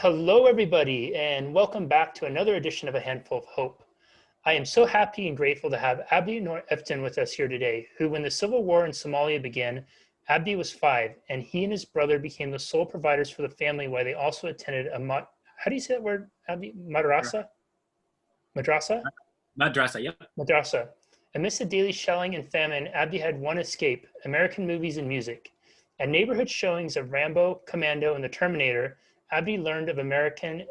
Hello, everybody, and welcome back to another edition of A Handful of Hope. I am so happy and grateful to have Abdi Nor Iftin with us here today, who, when the civil war in Somalia began, Abdi was 5, and he and his brother became the sole providers for the family while they also attended how do you say that word, Abdi? Madrassa? Madrassa? Madrassa, yep. Madrassa. Amidst the daily shelling and famine, Abdi had one escape: American movies and music. At neighborhood showings of Rambo, Commando, and the Terminator, Abdi learned of America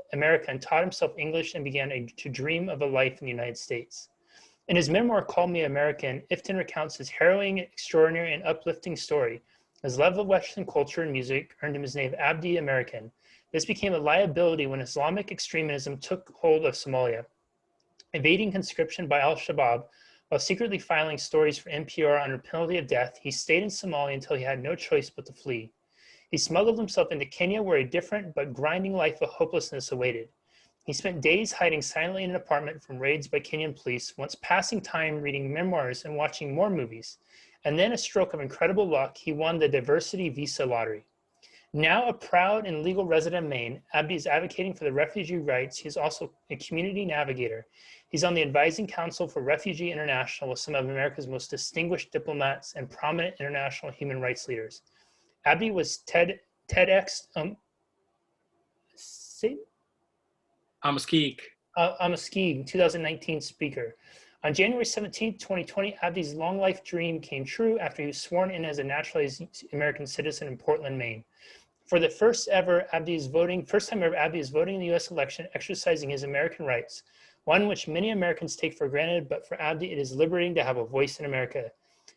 and taught himself English and began to dream of a life in the United States. In his memoir, Call Me American, Iftin recounts his harrowing, extraordinary, and uplifting story. His love of Western culture and music earned him his name Abdi American. This became a liability when Islamic extremism took hold of Somalia. Evading conscription by al-Shabaab, while secretly filing stories for NPR under penalty of death, he stayed in Somalia until he had no choice but to flee. He smuggled himself into Kenya, where a different but grinding life of hopelessness awaited. He spent days hiding silently in an apartment from raids by Kenyan police, once passing time reading memoirs and watching more movies. And then, a stroke of incredible luck, he won the diversity visa lottery. Now a proud and legal resident of Maine, Abdi is advocating for the refugee rights. He is also a community navigator. He's on the advising council for Refugee International with some of America's most distinguished diplomats and prominent international human rights leaders. Abdi was TEDx Amaskig. 2019 speaker. On January 17, 2020, Abdi's long life dream came true after he was sworn in as a naturalized American citizen in Portland, Maine. For the first time ever, Abdi is voting in the U.S. election, exercising his American rights, one which many Americans take for granted, but for Abdi, it is liberating to have a voice in America.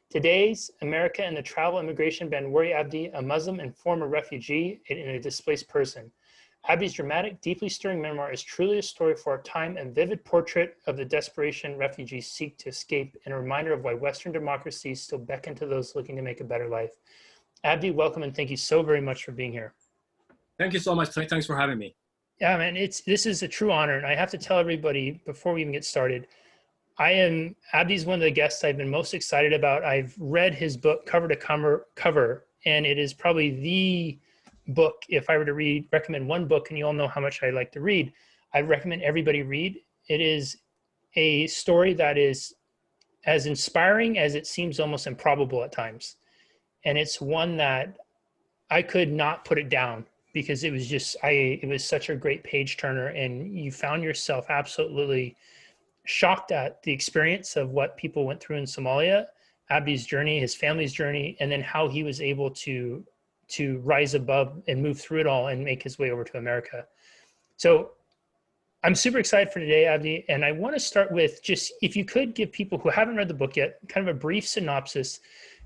Today's America and the travel immigration ban worry Abdi, a Muslim and former refugee and a displaced person. Abdi's dramatic, deeply stirring memoir is truly a story for our time and vivid portrait of the desperation refugees seek to escape, and a reminder of why Western democracies still beckon to those looking to make a better life. Abdi, welcome, and thank you so very much for being here. Thank you so much. Thanks for having me. Yeah, man, this is a true honor, and I have to tell everybody before we even get started, Abdi's one of the guests I've been most excited about. I've read his book cover to cover, and it is probably the book, if I were to recommend one book, and you all know how much I like to read, I recommend everybody read. It is a story that is as inspiring as it seems almost improbable at times. And it's one that I could not put it down because it was such a great page turner, and you found yourself absolutely shocked at the experience of what people went through in Somalia, Abdi's journey, his family's journey, and then how he was able to rise above and move through it all and make his way over to America. So I'm super excited for today, Abdi, and I want to start with just, if you could give people who haven't read the book yet, kind of a brief synopsis.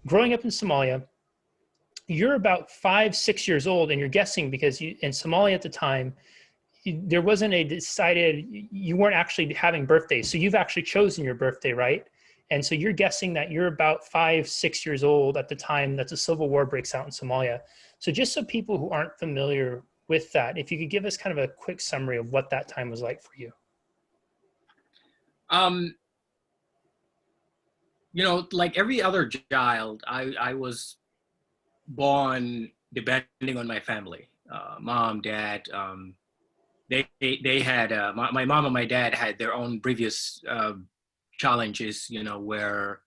Growing up in Somalia, you're about 5, 6 years old, and you're guessing because in Somalia at the time, there wasn't you weren't actually having birthdays. So you've actually chosen your birthday, right? And so you're guessing that you're about 5, 6 years old at the time that the civil war breaks out in Somalia. So just so people who aren't familiar with that, if you could give us kind of a quick summary of what that time was like for you. Like every other child, I was born depending on my family, mom, dad. They had my mom and my dad had their own previous challenges, where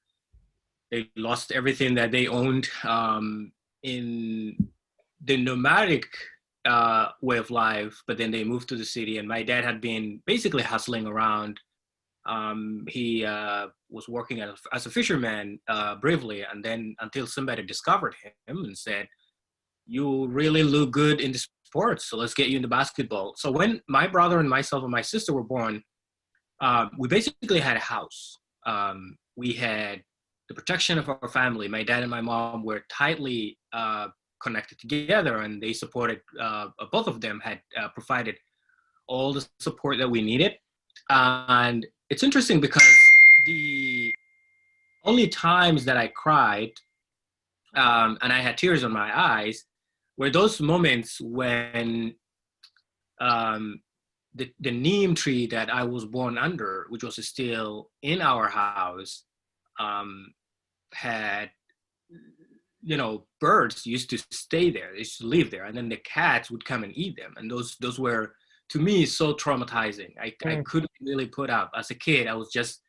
they lost everything that they owned in the nomadic way of life, but then they moved to the city, and my dad had been basically hustling around. He was working as a fisherman bravely, and then until somebody discovered him and said, "You really look good in the sports, so let's get you into basketball." So when my brother and myself and my sister were born, we basically had a house. We had the protection of our family. My dad and my mom were tightly connected together, and they supported, both of them had provided all the support that we needed. And it's interesting because the only times that I cried and I had tears in my eyes were those moments when the neem tree that I was born under, which was still in our house, had birds used to stay there. They used to live there, and then the cats would come and eat them. And those were, to me, so traumatizing. I couldn't really put up. As a kid, I was just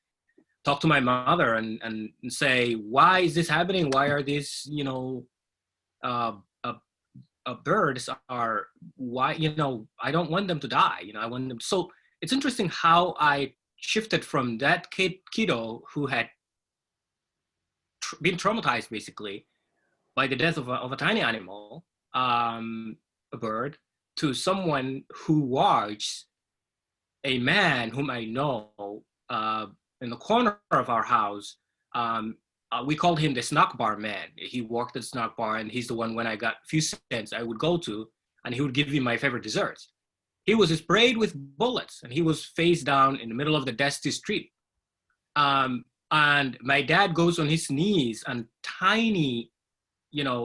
talk to my mother and say, why is this happening? Why are these, birds are, why, I don't want them to die. I want them. So it's interesting how I shifted from that kiddo who had been traumatized basically by the death of a tiny animal, a bird, to someone who was a man whom I know in the corner of our house. We called him the snack bar man. He worked at the snack bar, and he's the one, when I got a few cents, I would go to, and he would give me my favorite desserts. He was sprayed with bullets, and he was face down in the middle of the dusty street. And my dad goes on his knees, and tiny,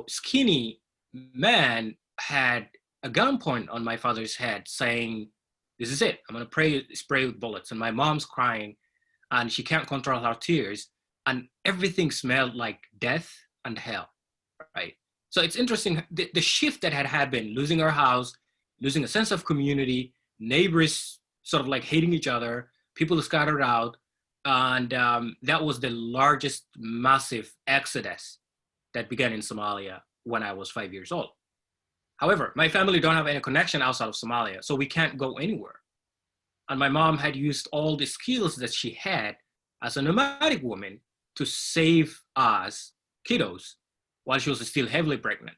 skinny man had a gun point on my father's head saying, this is it, I'm gonna spray with bullets. And my mom's crying, and she can't control her tears, and everything smelled like death and hell, right? So it's interesting, the shift that had happened, losing our house, losing a sense of community, neighbors sort of like hating each other, people scattered out, and that was the largest massive exodus that began in Somalia when I was 5 years old. However, my family don't have any connection outside of Somalia, so we can't go anywhere. And my mom had used all the skills that she had as a nomadic woman to save us kiddos while she was still heavily pregnant.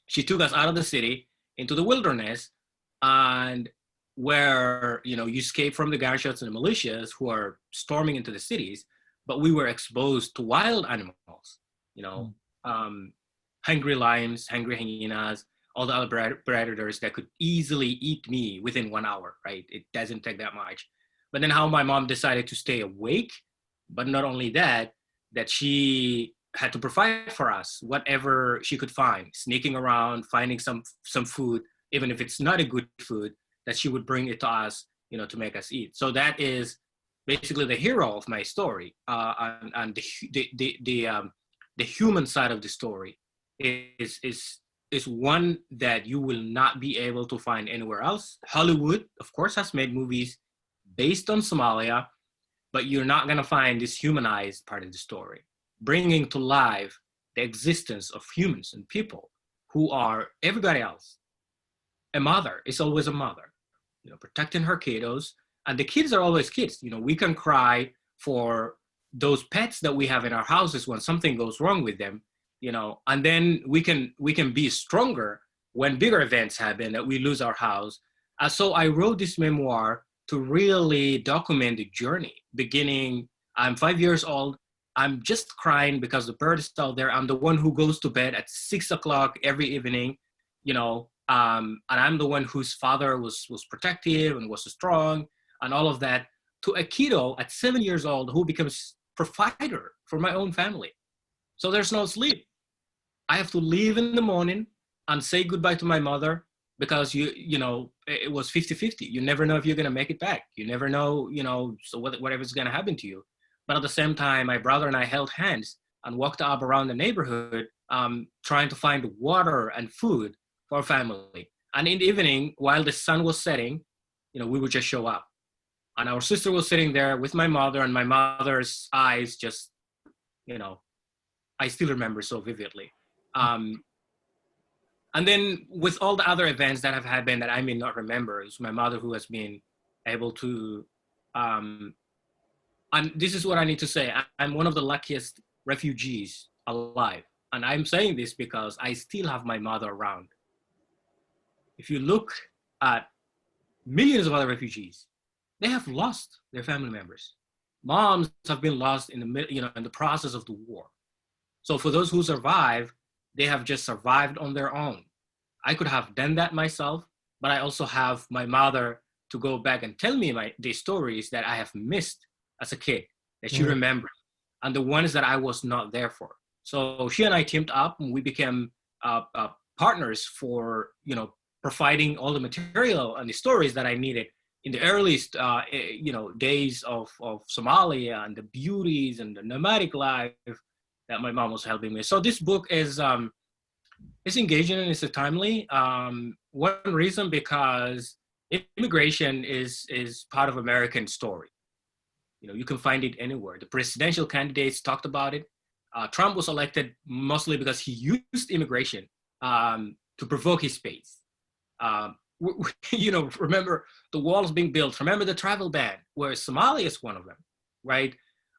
She took us out of the city into the wilderness, and where you escape from the gunshots and the militias who are storming into the cities, but we were exposed to wild animals, hungry lions, hungry hyenas, all the other predators that could easily eat me within 1 hour, right? It doesn't take that much. But then how my mom decided to stay awake, but not only that she had to provide for us whatever she could find, sneaking around, finding some food, even if it's not a good food, that she would bring it to us, to make us eat. So that is basically the hero of my story, and the human side of the story is one that you will not be able to find anywhere else. Hollywood, of course, has made movies based on Somalia, but you're not going to find this humanized part of the story, bringing to life the existence of humans and people who are everybody else. A mother is always a mother, protecting her kiddos, and the kids are always kids. We can cry for those pets that we have in our houses when something goes wrong with them, and then we can be stronger when bigger events happen, that we lose our house. So I wrote this memoir to really document the journey. Beginning, I'm 5 years old, I'm just crying because the bird is out there. I'm the one who goes to bed at 6 o'clock every evening, and I'm the one whose father was protective and was strong and all of that, to a kiddo at 7 years old who becomes provider for my own family. So there's no sleep. I have to leave in the morning and say goodbye to my mother, because it was 50-50. You never know if you're gonna make it back. You never know, so whatever's gonna happen to you. But at the same time, my brother and I held hands and walked up around the neighborhood, trying to find water and food for our family. And in the evening, while the sun was setting, we would just show up. And our sister was sitting there with my mother, and my mother's eyes just, I still remember so vividly. And then with all the other events that have happened that I may not remember, it's my mother who has been able to, and this is what I need to say, I'm one of the luckiest refugees alive. And I'm saying this because I still have my mother around. If you look at millions of other refugees, they have lost their family members. Moms have been lost in the process of the war. So for those who survive, they have just survived on their own. I could have done that myself, but I also have my mother to go back and tell me the stories that I have missed as a kid, that she remembers, and the ones that I was not there for. So she and I teamed up, and we became partners for providing all the material and the stories that I needed in the earliest days of Somalia, and the beauties and the nomadic life that my mom was helping me. So this book is it's engaging and it's timely. One reason because immigration is part of American story. You know, you can find it anywhere. The presidential candidates talked about it. Trump was elected mostly because he used immigration to provoke his base. You know, remember the walls being built. Remember the travel ban, where Somalia is one of them, right?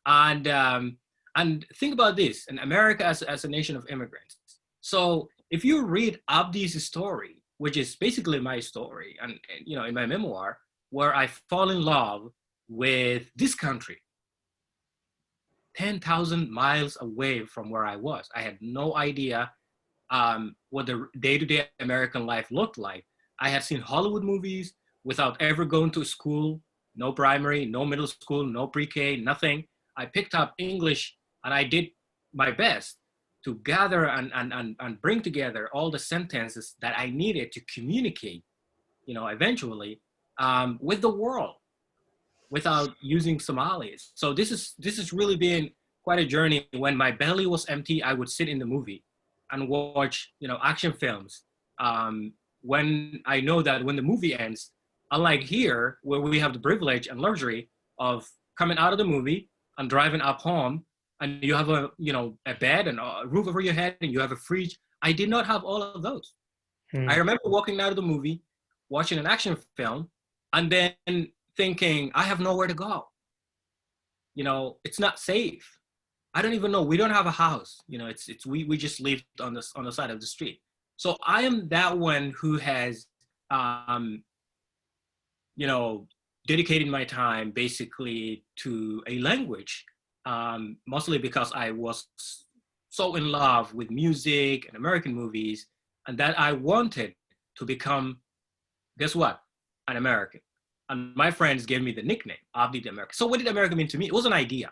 And think about this: in America as a nation of immigrants. So if you read Abdi's story, which is basically my story, and you know, in my memoir, where I fall in love with this country, 10,000 miles away from where I was. I had no idea what the day-to-day American life looked like. I had seen Hollywood movies without ever going to school, no primary, no middle school, no pre-K, nothing. I picked up English and I did my best to gather and bring together all the sentences that I needed to communicate, you know, eventually with the world without using Somalis. So this is really been quite a journey. When my belly was empty, I would sit in the movie and watch, you know, action films. When I know that when the movie ends, unlike here, where we have the privilege and luxury of coming out of the movie and driving up home, and you have a, you know, a bed and a roof over your head, and you have a fridge. I did not have all of those. I remember walking out of the movie, watching an action film, and then thinking, I have nowhere to go. You know, it's not safe. I don't even know. We don't have a house. You know, we just lived on the side of the street. So I am that one who has, you know, dedicated my time basically to a language, mostly because I was so in love with music and American movies, and that I wanted to become, guess what? An American. And my friends gave me the nickname, Abdi American. So what did America mean to me? It was an idea.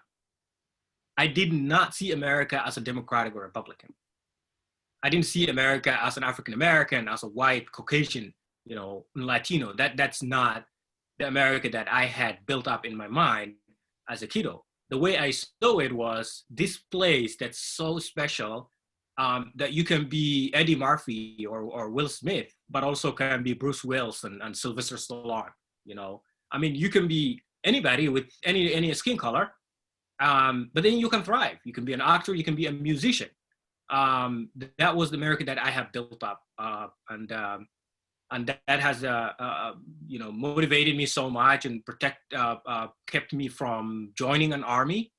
I did not see America as a Democratic or Republican. I didn't see America as an African American, as a white Caucasian, you know, Latino. That's not the America that I had built up in my mind as a kiddo. The way I saw it was this place that's so special, that you can be Eddie Murphy or Will Smith, but also can be Bruce Willis and Sylvester Stallone. You know, I mean, you can be anybody with any skin color, but then you can thrive. You can be an actor, you can be a musician. That was the America that I have built up, and that has you know, motivated me so much and kept me from joining an army,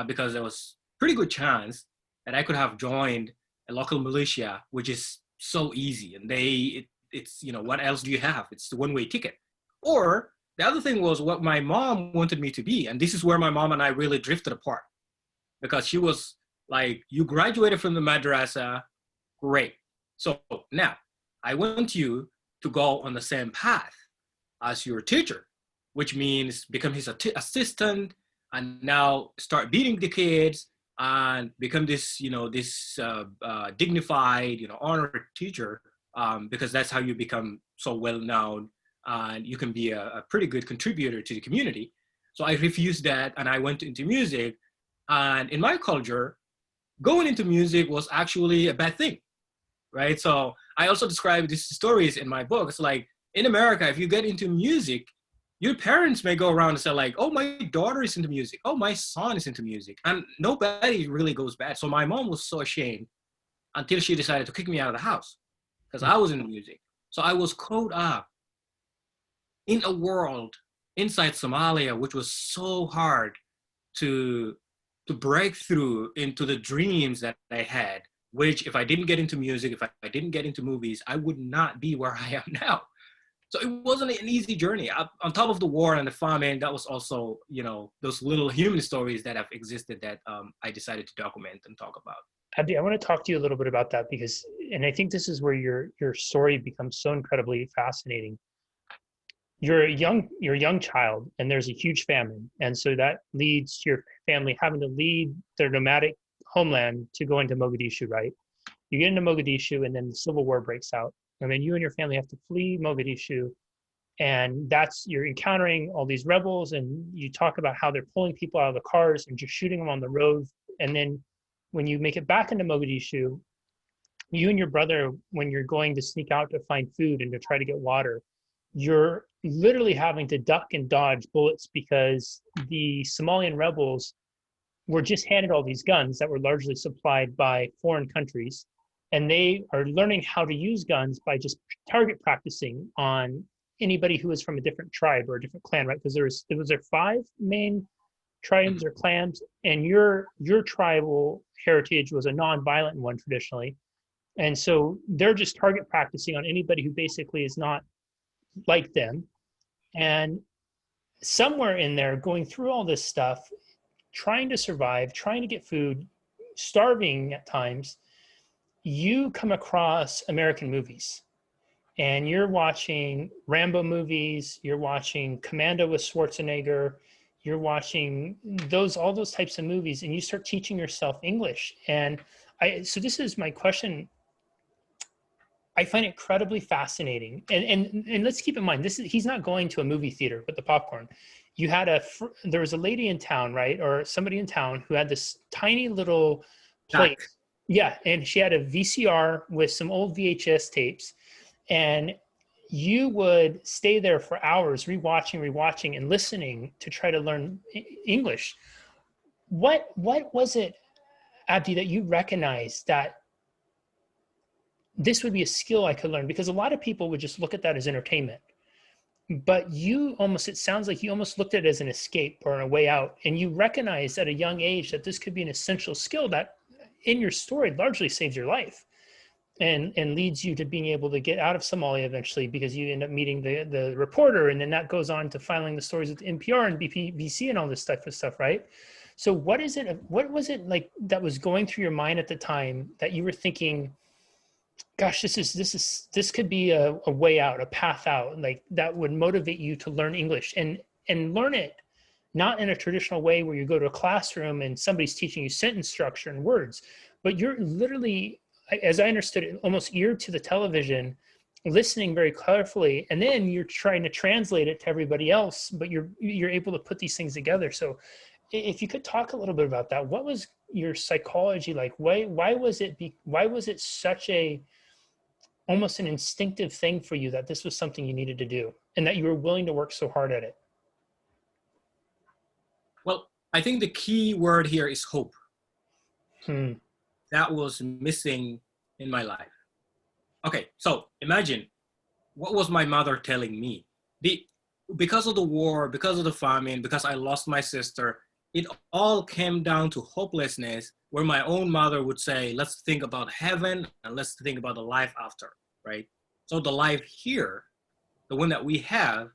because there was pretty good chance that I could have joined a local militia, which is so easy, and it's you know, what else do you have? It's the one-way ticket. Or the other thing was what my mom wanted me to be. And this is where my mom and I really drifted apart, because she was like, you graduated from the madrassa, great. So now I want you to go on the same path as your teacher, which means become his assistant and now start beating the kids and become this, you know, this dignified, you know, honored teacher, because that's how you become so well known. And you can be a pretty good contributor to the community. So I refused that and I went into music. And in my culture, going into music was actually a bad thing, right? So I also describe these stories in my book. It's like, in America, if you get into music, your parents may go around and say like, oh, my daughter is into music. Oh, my son is into music. And nobody really goes bad. So my mom was so ashamed until she decided to kick me out of the house because I was into music. So I was caught up in a world inside Somalia, which was so hard to break through into the dreams that I had, which if I didn't get into music, if I didn't get into movies, I would not be where I am now. So it wasn't an easy journey. On top of the war and the famine, that was also, you know, those little human stories that have existed that I decided to document and talk about. Abdi, I want to talk to you a little bit about that because, and I think this is where your story becomes so incredibly fascinating. You're a young child and there's a huge famine. And so that leads to your family having to leave their nomadic homeland to go into Mogadishu, right? You get into Mogadishu and then the civil war breaks out. And then you and your family have to flee Mogadishu. And you're encountering all these rebels and you talk about how they're pulling people out of the cars and just shooting them on the road. And then when you make it back into Mogadishu, you and your brother, when you're going to sneak out to find food and to try to get water, you're literally having to duck and dodge bullets because the Somalian rebels were just handed all these guns that were largely supplied by foreign countries. And they are learning how to use guns by just target practicing on anybody who is from a different tribe or a different clan, right? Because there 5 main tribes or clans, and your tribal heritage was a non-violent one traditionally. And so they're just target practicing on anybody who basically is not like them. And somewhere in there, going through all this stuff, trying to survive, trying to get food, starving at times, you come across American movies. And you're watching Rambo movies, you're watching Commando with Schwarzenegger, you're watching all those types of movies, and you start teaching yourself English. And so this is my question. I find it incredibly fascinating. And let's keep in mind, he's not going to a movie theater with the popcorn. There was a lady in town, right? Or somebody in town who had this tiny little place. Yeah. And she had a VCR with some old VHS tapes. And you would stay there for hours, rewatching, and listening to try to learn English. What was it, Abdi, that you recognized that this would be a skill I could learn? Because a lot of people would just look at that as entertainment. But it sounds like you almost looked at it as an escape or a way out. And you recognized at a young age that this could be an essential skill that in your story largely saves your life and leads you to being able to get out of Somalia eventually, because you end up meeting the reporter, and then that goes on to filing the stories with NPR and BBC and all this type of stuff, right? So what was it like that was going through your mind at the time that you were thinking, gosh, this could be a way out, a path out, like that would motivate you to learn English and learn it not in a traditional way where you go to a classroom and somebody's teaching you sentence structure and words, but you're literally, as I understood it, almost ear to the television, listening very carefully, and then you're trying to translate it to everybody else, but you're able to put these things together. So if you could talk a little bit about that, what was your psychology like? Why was it such a almost an instinctive thing for you that this was something you needed to do and that you were willing to work so hard at it? Well, I think the key word here is hope. That was missing in my life. Okay, so imagine, what was my mother telling me? Because of the war, because of the famine, because I lost my sister, it all came down to hopelessness, where my own mother would say, let's think about heaven and let's think about the life after, right? So the life here, the one that we have,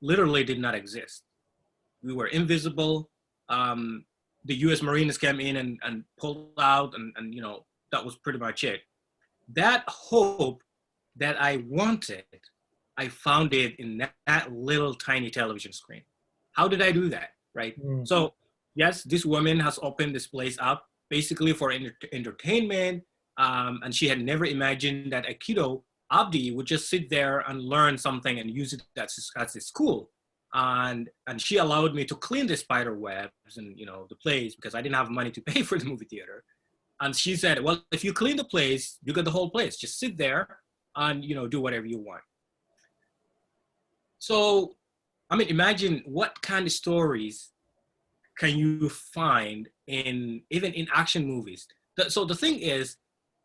literally did not exist. We were invisible. The US Marines came in and pulled out, and that was pretty much it. That hope that I wanted, I found it in that little tiny television screen. How did I do that, right? So yes, this woman has opened this place up basically for entertainment, and she had never imagined that a kiddo, Abdi, would just sit there and learn something and use it at his school. And she allowed me to clean the spider webs and the place, because I didn't have money to pay for the movie theater. And she said, well, if you clean the place, you get the whole place. Just sit there and do whatever you want. So, I mean, imagine what kind of stories can you find even in action movies. So the thing is,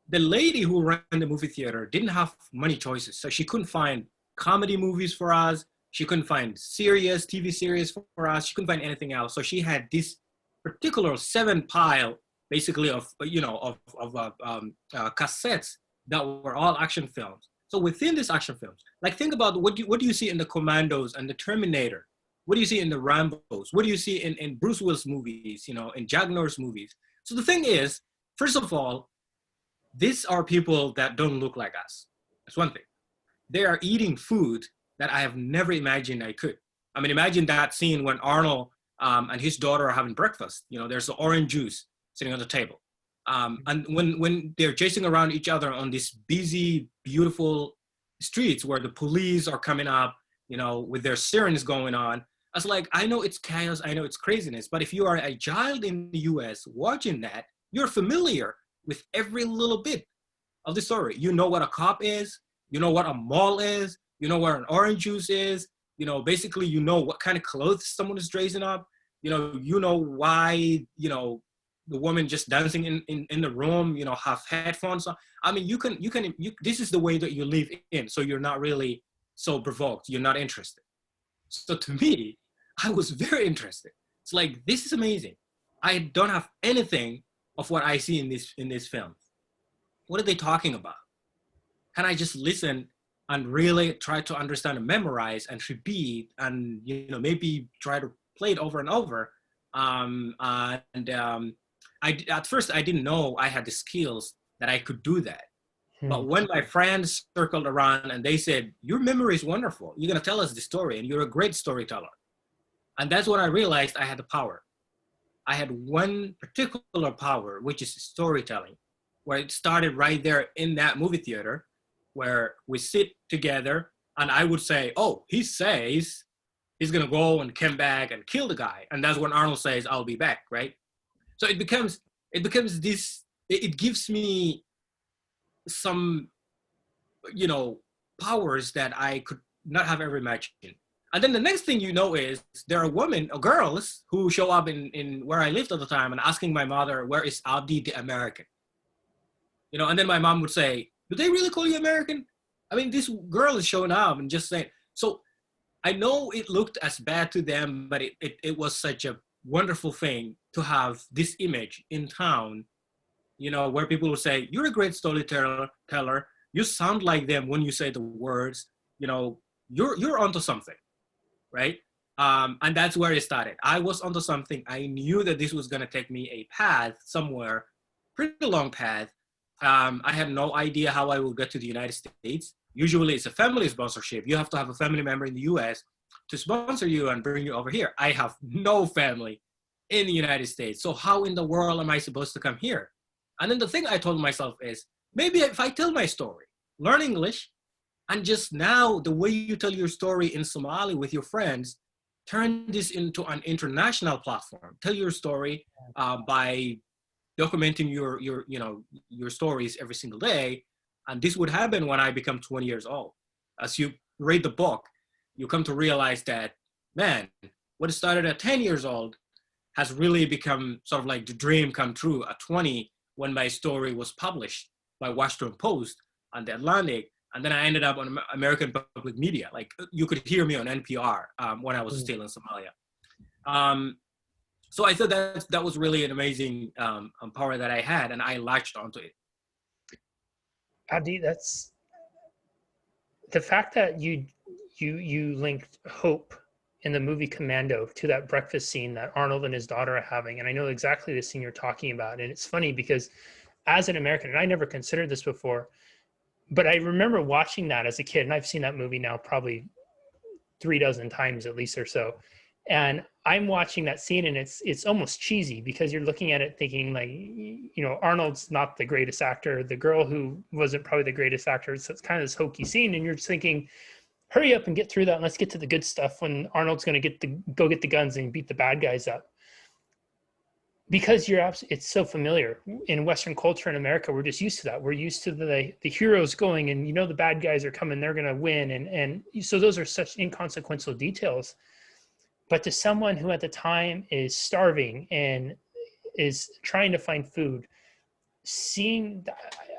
the lady who ran the movie theater didn't have many choices. So she couldn't find comedy movies for us. She couldn't find serious TV series for us. She couldn't find anything else. So she had this particular 7 pile, basically, of cassettes that were all action films. So within these action films, like, think about what do you see in the Commandos and the Terminator? What do you see in the Rambos? What do you see in Bruce Willis movies? In Jack Norris movies? So the thing is, first of all, these are people that don't look like us. That's one thing. They are eating food that I have never imagined I could. I mean, imagine that scene when Arnold and his daughter are having breakfast. There's the orange juice sitting on the table. And when they're chasing around each other on these busy, beautiful streets where the police are coming up, with their sirens going on, I was like, I know it's chaos, I know it's craziness, but if you are a child in the US watching that, you're familiar with every little bit of the story. You know what a cop is, you know what a mall is, you know what an orange juice is, you know, basically, you know what kind of clothes someone is dressing up, you know why, the woman just dancing in the room, have headphones on. I mean, this is the way that you live in. So you're not really so provoked. You're not interested. So to me, I was very interested. It's like, this is amazing. I don't have anything of what I see in this film. What are they talking about? Can I just listen and really try to understand and memorize and repeat and, maybe try to play it over and over? At first I didn't know I had the skills that I could do that. But when my friends circled around and they said, your memory is wonderful, you're going to tell us the story and you're a great storyteller. And that's when I realized I had the power. I had one particular power, which is storytelling, where it started right there in that movie theater, where we sit together and I would say, oh, he says he's going to go and come back and kill the guy. And that's when Arnold says, I'll be back, right? So it becomes this, it gives me some, powers that I could not have ever imagined. And then the next thing is there are women or girls who show up in where I lived at the time and asking my mother, where is Abdi the American? And then my mom would say, do they really call you American? I mean, this girl is showing up and just saying. So I know it looked as bad to them, but it was such a wonderful thing to have this image in town, where people will say, you're a great storyteller, you sound like them when you say the words, you're onto something, right? And that's where it started. I was onto something. I knew that this was going to take me a path somewhere, pretty long path. I had no idea how I would get to the United States. Usually it's a family sponsorship. You have to have a family member in the US to sponsor you and bring you over here. I have no family in the United States. So how in the world am I supposed to come here? And then the thing I told myself is, maybe if I tell my story, learn English, and just now the way you tell your story in Somalia with your friends, turn this into an international platform. Tell your story by documenting your stories every single day. And this would happen when I become 20 years old. As you read the book, you come to realize that, man, what started at 10 years old has really become sort of like the dream come true at 20, when my story was published by Washington Post and The Atlantic. And then I ended up on American public media. Like, you could hear me on NPR when I was still in Somalia. So I thought that was really an amazing power that I had, and I latched onto it. Abdi, that's the fact that you linked hope in the movie Commando to that breakfast scene that Arnold and his daughter are having. And I know exactly the scene you're talking about. And it's funny because as an American, and I never considered this before, but I remember watching that as a kid, and I've seen that movie now probably 36 times at least or so. And I'm watching that scene and it's almost cheesy because you're looking at it thinking like, Arnold's not the greatest actor. The girl who wasn't probably the greatest actor. So it's kind of this hokey scene. And you're just thinking, hurry up and get through that. And let's get to the good stuff when Arnold's going to go get the guns and beat the bad guys up. Because it's so familiar in Western culture in America. We're just used to that. We're used to the heroes going and, the bad guys are coming, they're going to win. And so those are such inconsequential details. But to someone who at the time is starving and is trying to find food,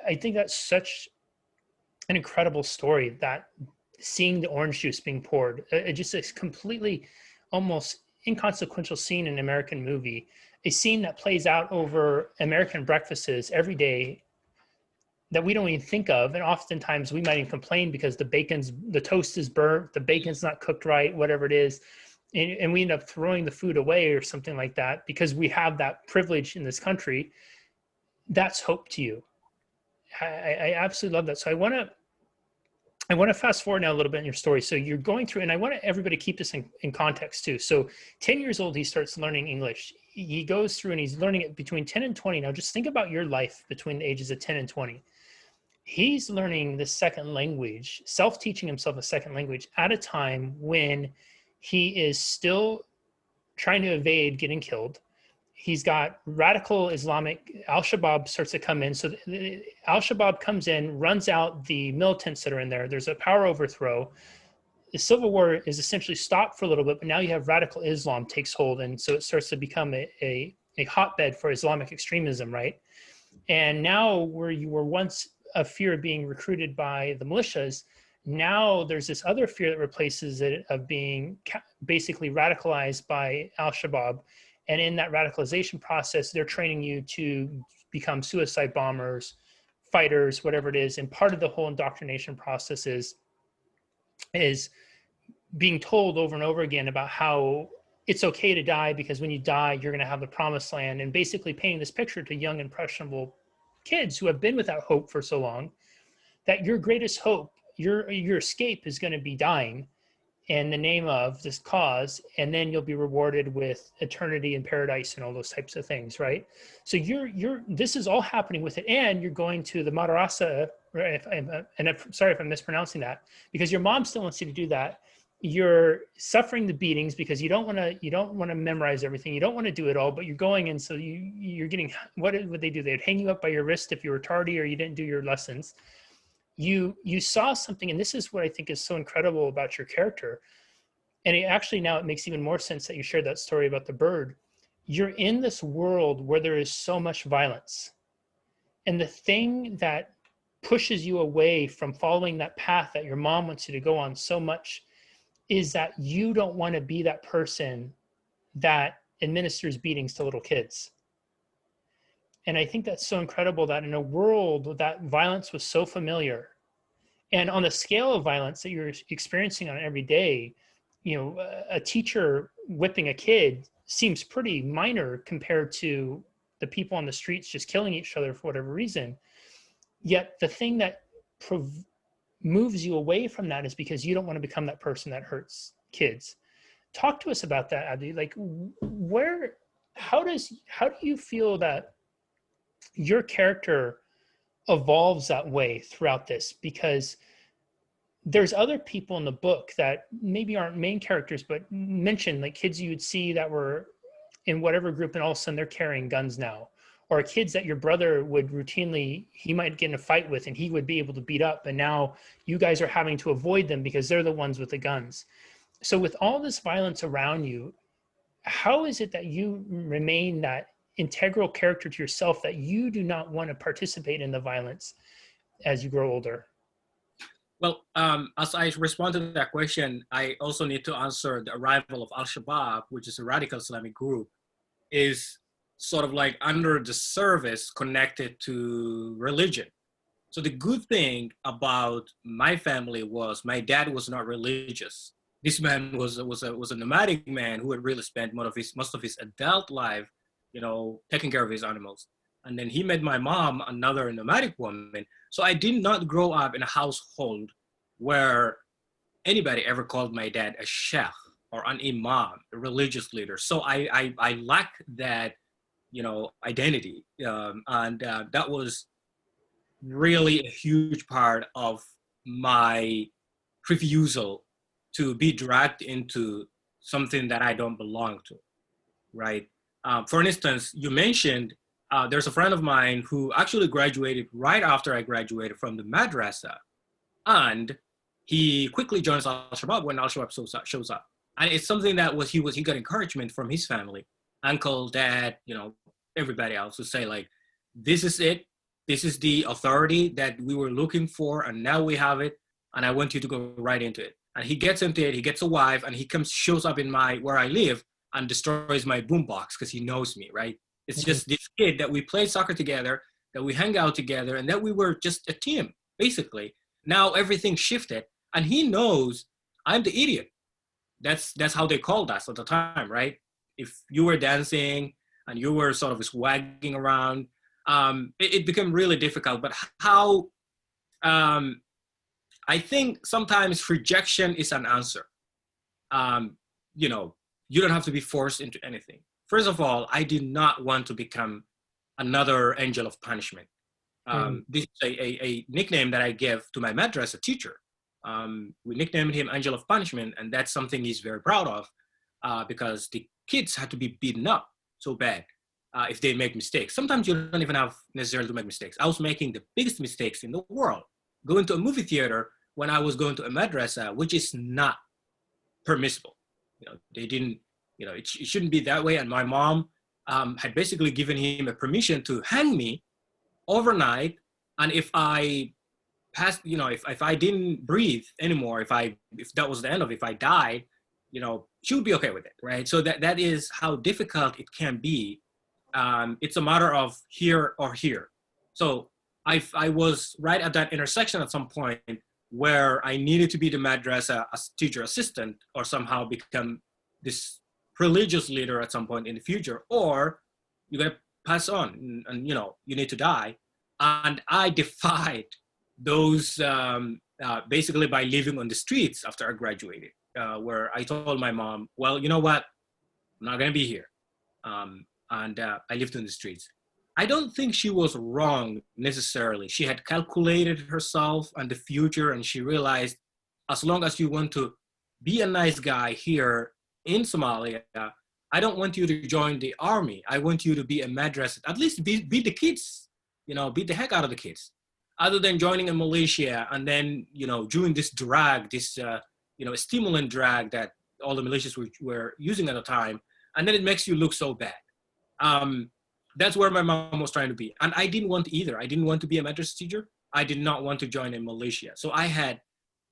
I think that's such an incredible story, that seeing the orange juice being poured, just a completely almost inconsequential scene in an American movie, a scene that plays out over American breakfasts every day that we don't even think of. And oftentimes we might even complain because the toast is burnt, the bacon's not cooked right, whatever it is. And we end up throwing the food away or something like that because we have that privilege in this country. That's hope to you. I absolutely love that. So I want to fast forward now a little bit in your story. So you're going through, and I want everybody to keep this in context too. So 10 years old, he starts learning English. He goes through and he's learning it between 10 and 20. Now just think about your life between the ages of 10 and 20. He's learning the second language, self-teaching himself a second language at a time when he is still trying to evade getting killed. he's got radical Islamic, al-Shabaab starts to come in. So al-Shabaab comes in, runs out the militants that are in there. There's a power overthrow. The civil war is essentially stopped for a little bit, but now you have radical Islam takes hold. And so it starts to become a hotbed for Islamic extremism, right? And now where you were once a fear of being recruited by the militias, now there's this other fear that replaces it of being basically radicalized by al-Shabaab. And in that radicalization process, they're training you to become suicide bombers, fighters, whatever it is. And part of the whole indoctrination process is being told over and over again about how it's okay to die because when you die, you're going to have the promised land, and basically painting this picture to young, impressionable kids who have been without hope for so long that your greatest hope, your escape is going to be dying in the name of this cause, and then you'll be rewarded with eternity and paradise and all those types of things, right? So this is all happening with it, and you're going to the madrassa, right? And I'm sorry if I'm mispronouncing that, because your mom still wants you to do that. You're suffering the beatings because you don't want to memorize everything. You don't want to do it all, but you're going, and so you're getting, what would they do? They'd hang you up by your wrist if you were tardy or you didn't do your lessons. You saw something, and this is what I think is so incredible about your character. And now it makes even more sense that you shared that story about the bird. You're in this world where there is so much violence. And the thing that pushes you away from following that path that your mom wants you to go on so much is that you don't want to be that person that administers beatings to little kids. And I think that's so incredible that in a world that violence was so familiar, and on the scale of violence that you're experiencing on every day, a teacher whipping a kid seems pretty minor compared to the people on the streets just killing each other for whatever reason. Yet the thing that moves you away from that is because you don't want to become that person that hurts kids. Talk to us about that, Abdi. Like, how do you feel that your character evolves that way throughout this? Because there's other people in the book that maybe aren't main characters, but mention like kids you would see that were in whatever group, and all of a sudden they're carrying guns now, or kids that your brother would routinely, he might get in a fight with and he would be able to beat up, and now you guys are having to avoid them because they're the ones with the guns. So with all this violence around you, how is it that you remain that integral character to yourself, that you do not want to participate in the violence as you grow older? Well, as I respond to that question, I also need to answer the arrival of al-Shabaab, which is a radical Islamic group, is sort of like under the surface connected to religion. So the good thing about my family was my dad was not religious. This man was a nomadic man who had really spent most of his adult life, taking care of his animals. And then he met my mom, another nomadic woman. So I did not grow up in a household where anybody ever called my dad a sheikh or an imam, a religious leader. So I lack that, identity. That was really a huge part of my refusal to be dragged into something that I don't belong to, right? For instance, you mentioned there's a friend of mine who actually graduated right after I graduated from the madrassa, and he quickly joins al-Shabaab when al-Shabaab shows up. And it's something that he got encouragement from his family, uncle, dad, everybody else, to say like, this is it. This is the authority that we were looking for, and now we have it, and I want you to go right into it. And he gets into it, he gets a wife, and he shows up in where I live and destroys my boombox because he knows me, right? It's just this kid that we play soccer together, that we hang out together, and that we were just a team, basically. Now everything shifted, and he knows I'm the idiot. That's how they called us at the time, right? If you were dancing and you were sort of swagging around, it became really difficult. But how, I think sometimes rejection is an answer. You don't have to be forced into anything. First of all, I did not want to become another angel of punishment. This is a nickname that I give to my madrasa teacher. We nicknamed him Angel of Punishment, and that's something he's very proud of because the kids had to be beaten up so bad. if they make mistakes. Sometimes you don't even have necessarily to make mistakes. I was making the biggest mistakes in the world, going to a movie theater when I was going to a madrassa, which is not permissible. They didn't, it shouldn't be that way. And my mom had basically given him a permission to hang me overnight. And if I passed, if I didn't breathe anymore, if that was the end of it, if I died, she would be okay with it, right? So that is how difficult it can be. It's a matter of here or here. So I was right at that intersection at some point where I needed to be the madrasa as teacher assistant or somehow become this religious leader at some point in the future, or you're gonna pass on and you need to die. And I defied those basically by living on the streets after I graduated, where I told my mom, well, you know what, I'm not gonna be here. And I lived on the streets. I don't think she was wrong necessarily. She had calculated herself and the future, and she realized as long as you want to be a nice guy here in Somalia, I don't want you to join the army. I want you to be a madrasa, at least beat the kids, beat the heck out of the kids, other than joining a militia and then, doing this drag, this, stimulant drag that all the militias were using at the time. And then it makes you look so bad. That's where my mom was trying to be. And I didn't want either. I didn't want to be a madrasa teacher. I did not want to join a militia. So I had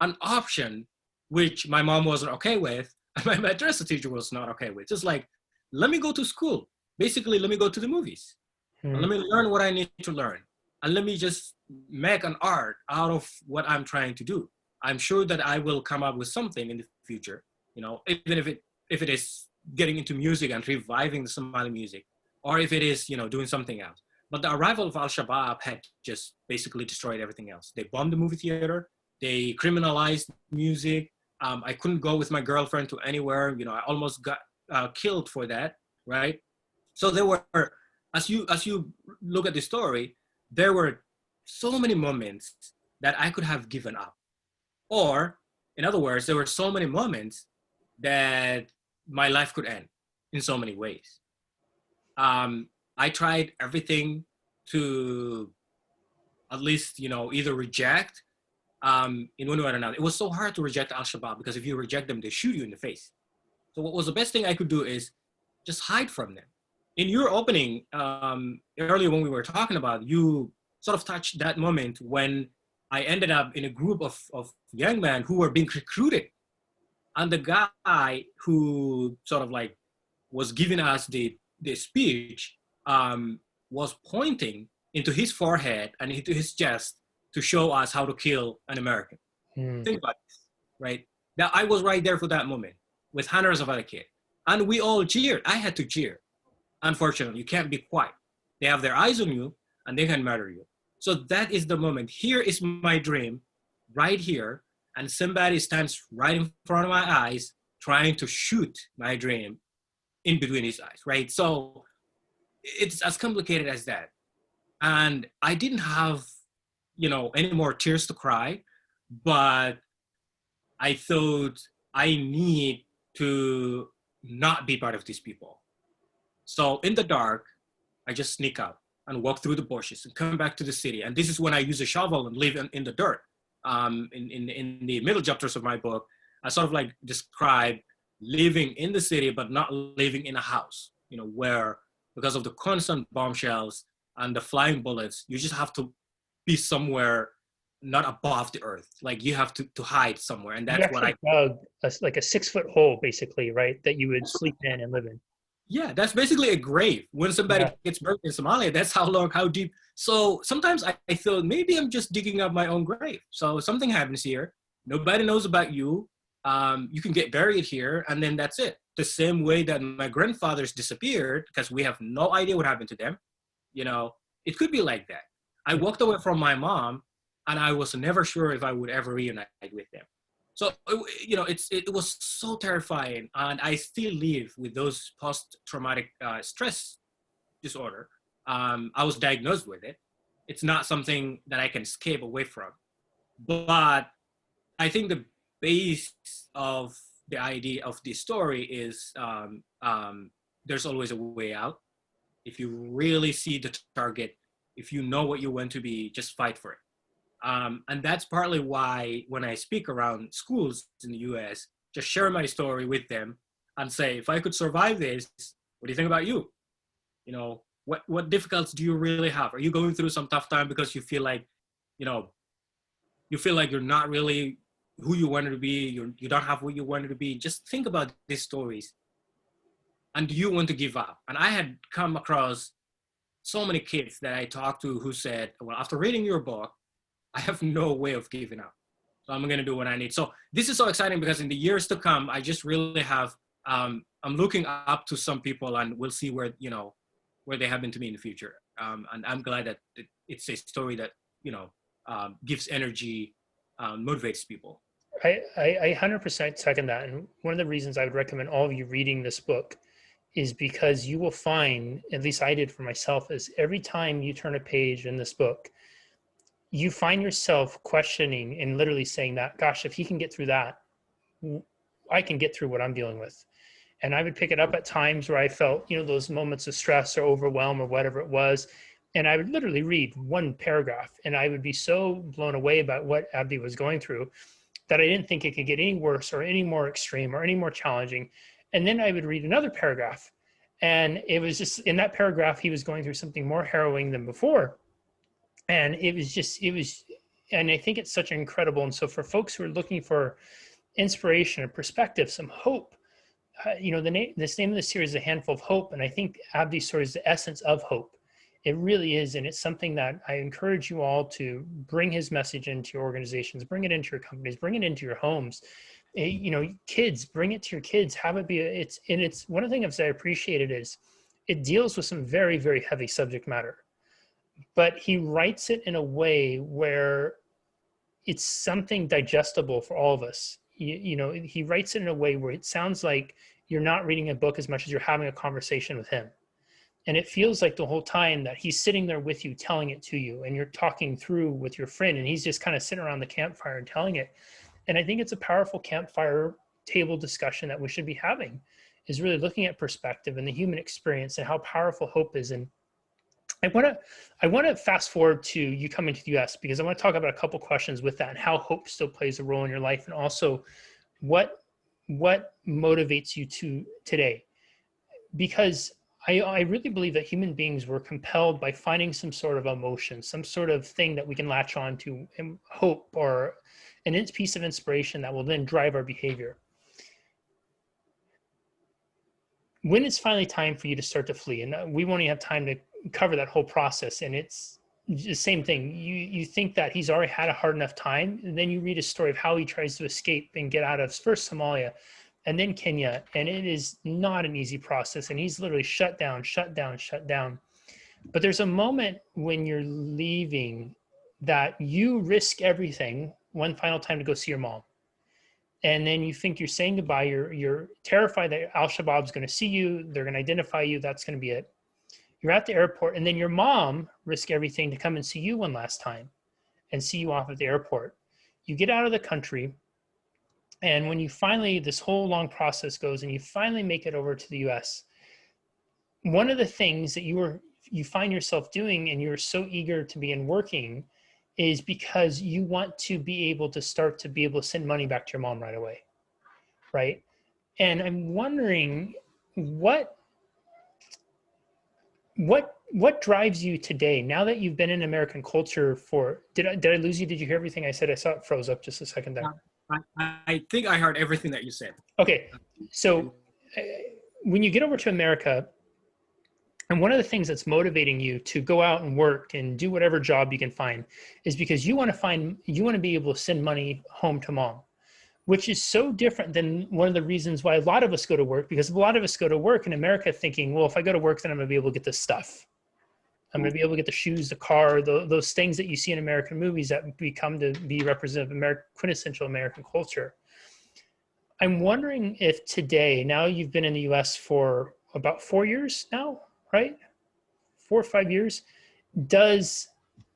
an option which my mom wasn't okay with, and my madrasa teacher was not okay with. Just like, let me go to school. Basically, let me go to the movies. And let me learn what I need to learn. And let me just make an art out of what I'm trying to do. I'm sure that I will come up with something in the future, even if it is getting into music and reviving the Somali music, or if it is, doing something else. But the arrival of al-Shabaab had just basically destroyed everything else. They bombed the movie theater. They criminalized music. I couldn't go with my girlfriend to anywhere. I almost got killed for that, right? So there were, as you look at the story, there were so many moments that I could have given up. Or, in other words, there were so many moments that my life could end in so many ways. I tried everything to at least, either reject in one way or another. It was so hard to reject al-Shabaab because if you reject them, they shoot you in the face. So what was the best thing I could do is just hide from them. In your opening, earlier when we were talking about, you sort of touched that moment when I ended up in a group of young men who were being recruited. And the guy who sort of like was giving us the speech was pointing into his forehead and into his chest to show us how to kill an American. Think about this, right? Now I was right there for that moment with hundreds of other kids. And we all cheered. I had to cheer. Unfortunately, you can't be quiet. They have their eyes on you and they can murder you. So that is the moment. Here is my dream, right here. And somebody stands right in front of my eyes trying to shoot my dream in between his eyes, right? So it's as complicated as that. And I didn't have, any more tears to cry, but I thought I need to not be part of these people. So in the dark, I just sneak out and walk through the bushes and come back to the city. And this is when I use a shovel and live in the dirt. In the middle chapters of my book, I sort of like describe living in the city, but not living in a house, where because of the constant bombshells and the flying bullets, you just have to be somewhere not above the earth. Like you have to hide somewhere. And that's what I dug like a 6-foot hole, basically, right? That you would sleep in and live in. Yeah, that's basically a grave. When somebody gets buried in Somalia, that's how deep. So sometimes I feel maybe I'm just digging up my own grave. So something happens here. Nobody knows about you. You can get buried here, and then that's it. The same way that my grandfathers disappeared because we have no idea what happened to them. It could be like that. I walked away from my mom, and I was never sure if I would ever reunite with them. So, it was so terrifying, and I still live with those post-traumatic stress disorder. I was diagnosed with it. It's not something that I can escape away from. But I think the base of the idea of this story is there's always a way out. if you really see the target, if you know what you want to be, just fight for it. And that's partly why when I speak around schools in the US, just share my story with them and say, if I could survive this, what do you think about you? You know, what difficulties do you really have? Are you going through some tough time because you feel like, you know, you feel like you're not really who you wanted to be, you don't have what you wanted to be? Just think about these stories. And do you want to give up? And I had come across so many kids that I talked to who said, well, after reading your book, I have no way of giving up. So I'm going to do what I need. So this is so exciting because in the years to come, I just really have, I'm looking up to some people, and we'll see where, you know, where they happen to be in the future. And I'm glad that it's a story that, you know, gives energy, motivates people. I 100% second that. And one of the reasons I would recommend all of you reading this book is because you will find, at least I did for myself, is every time you turn a page in this book, you find yourself questioning and literally saying that, gosh, if he can get through that, I can get through what I'm dealing with. And I would pick it up at times where I felt, you know, those moments of stress or overwhelm or whatever it was. And I would literally read one paragraph and I would be so blown away about what Abdi was going through that I didn't think it could get any worse or any more extreme or any more challenging. And then I would read another paragraph. And it was just in that paragraph, he was going through something more harrowing than before. And and I think it's such incredible. And so for folks who are looking for inspiration and perspective, some hope, you know, this name of the series is A Handful of Hope. And I think Abdi's story is the essence of hope. It really is. And it's something that I encourage you all to bring his message into your organizations, bring it into your companies, bring it into your homes. You know, kids, bring it to your kids, have it be, it's one of the things I appreciated is it deals with some very, very heavy subject matter, but he writes it in a way where it's something digestible for all of us. You know, he writes it in a way where it sounds like you're not reading a book as much as you're having a conversation with him. And it feels like the whole time that he's sitting there with you, telling it to you, and you're talking through with your friend, and he's just kind of sitting around the campfire and telling it. And I think it's a powerful campfire table discussion that we should be having, is really looking at perspective and the human experience and how powerful hope is. And I want to fast forward to you coming to the US, because I want to talk about a couple questions with that and how hope still plays a role in your life, and also what motivates you to today. Because I really believe that human beings were compelled by finding some sort of emotion, some sort of thing that we can latch on to, and hope or an piece of inspiration that will then drive our behavior. When it's finally time for you to start to flee, and we won't even have time to cover that whole process, and it's the same thing. You think that he's already had a hard enough time, and then you read a story of how he tries to escape and get out of first Somalia and then Kenya, and it is not an easy process, and he's literally shut down. But there's a moment when you're leaving that you risk everything one final time to go see your mom. And then you think you're saying goodbye. You're terrified that al-Shabaab is going to see you. They're going to identify you. That's going to be it. You're at the airport, and then your mom risked everything to come and see you one last time and see you off at the airport. You get out of the country, and when you finally, this whole long process goes and you finally make it over to the US, one of the things that you find yourself doing, and you're so eager to be in working, is because you want to be able to start to be able to send money back to your mom right away, right? And I'm wondering what drives you today, now that you've been in American culture for, did I lose you? Did you hear everything I said? I saw it froze up just a second there. I think I heard everything that you said. Okay, so when you get over to America, and one of the things that's motivating you to go out and work and do whatever job you can find is because you want to be able to send money home to mom, which is so different than one of the reasons why a lot of us go to work, because a lot of us go to work in America thinking, well, if I go to work, then I'm going to be able to get this stuff. I'm going to be able to get the shoes, the car, those things that you see in American movies that become to be representative of quintessential American culture. I'm wondering if today, now you've been in the US for about 4 years now, right? 4 or 5 years. Does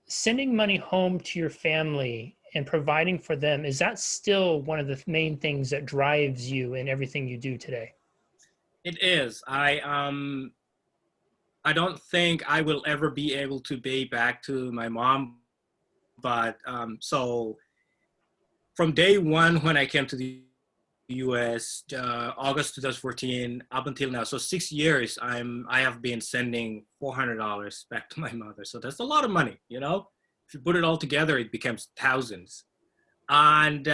sending money home to your family and providing for them, is that still one of the main things that drives you in everything you do today? It is. I don't think I will ever be able to pay back to my mom. But so from day one when I came to the US, August 2014, up until now, so 6 years, I have been sending $400 back to my mother. So that's a lot of money, you know. If you put it all together, it becomes thousands. And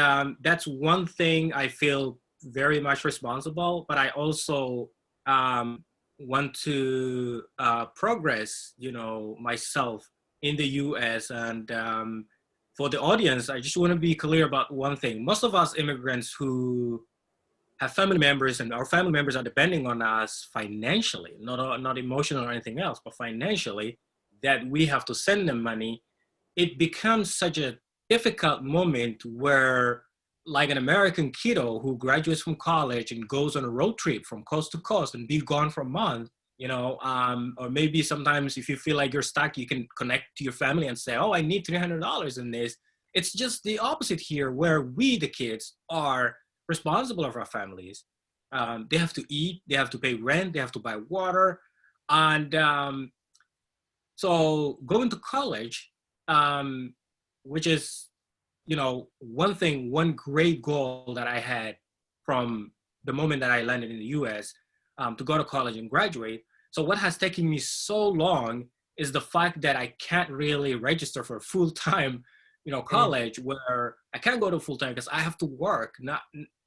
that's one thing I feel very much responsible. But I also want to progress, you know, myself in the US. And for the audience, I just want to be clear about one thing. Most of us immigrants who have family members and our family members are depending on us financially, not emotional or anything else, but financially, that we have to send them money. It becomes such a difficult moment where, like an American kiddo who graduates from college and goes on a road trip from coast to coast and be gone for a month, you know, or maybe sometimes if you feel like you're stuck, you can connect to your family and say, oh, I need $300 in this. It's just the opposite here, where we, the kids, are responsible of our families. They have to eat, they have to pay rent, they have to buy water. And so going to college, which is, you know, one great goal that I had from the moment that I landed in the US, to go to college and graduate. So what has taken me so long is the fact that I can't really register for full-time, you know, college, where I can't go to full-time because I have to work.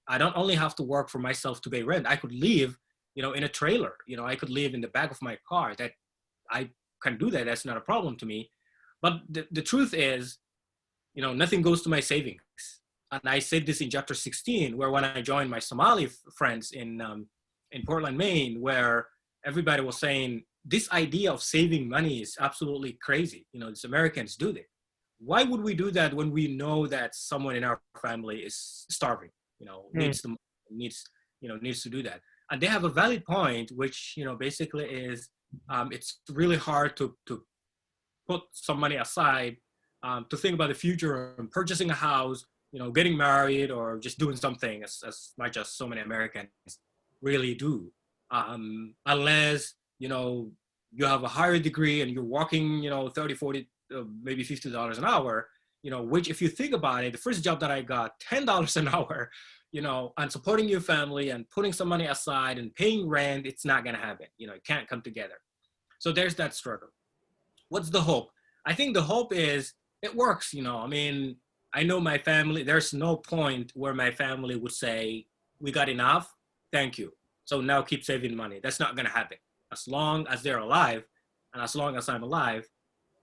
I don't only have to work for myself to pay rent. I could live, you know, in a trailer. You know, I could live in the back of my car. That I can do that. That's not a problem to me. But the truth is, you know, nothing goes to my savings. And I said this in chapter 16, where when I joined my Somali friends in Portland, Maine, where everybody was saying this idea of saving money is absolutely crazy. You know, these Americans do that. Why would we do that when we know that someone in our family is starving? You know, needs to do that. And they have a valid point, which, you know, basically is it's really hard to put some money aside to think about the future and purchasing a house, you know, getting married, or just doing something as much as so many Americans really do. Unless, you know, you have a higher degree and you're working, you know, 30, 40, maybe $50 an hour, you know, which if you think about it, the first job that I got, $10 an hour, you know, and supporting your family and putting some money aside and paying rent, it's not going to happen. You know, it can't come together. So there's that struggle. What's the hope? I think the hope is it works. You know, I mean, I know my family, there's no point where my family would say, we got enough, thank you. So now keep saving money. That's not going to happen. As long as they're alive and as long as I'm alive,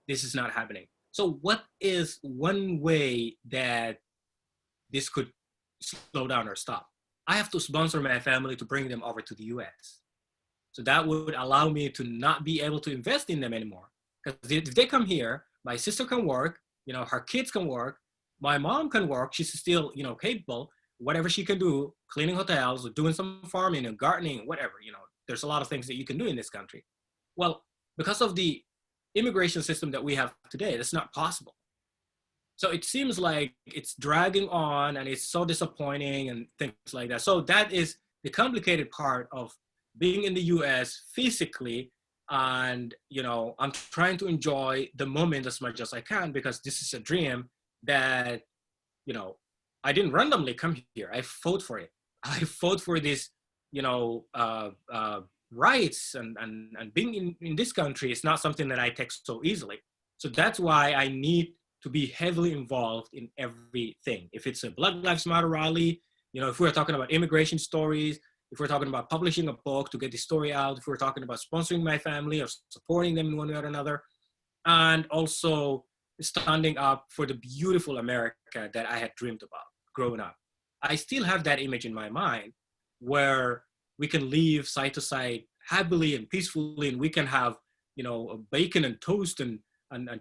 this is not happening. So what is one way that this could slow down or stop? I have to sponsor my family to bring them over to the US. So that would allow me to not be able to invest in them anymore. Because if they come here, my sister can work, you know, her kids can work, my mom can work, she's still, you know, capable, whatever she can do, cleaning hotels, or doing some farming and gardening, whatever, you know, there's a lot of things that you can do in this country. Well, because of the immigration system that we have today, that's not possible. So it seems like it's dragging on and it's so disappointing and things like that. So that is the complicated part of being in the US physically. And, you know, I'm trying to enjoy the moment as much as I can, because this is a dream that, you know, I didn't randomly come here. I fought for it. I fought for this, you know, rights, and being in this country is not something that I take so easily. So that's why I need to be heavily involved in everything. If it's a Black Lives Matter rally, you know, if we're talking about immigration stories, if we're talking about publishing a book to get the story out, if we're talking about sponsoring my family or supporting them in one way or another, and also standing up for the beautiful America that I had dreamed about growing up. I still have that image in my mind where we can live side to side happily and peacefully, and we can have, you know, bacon and toast and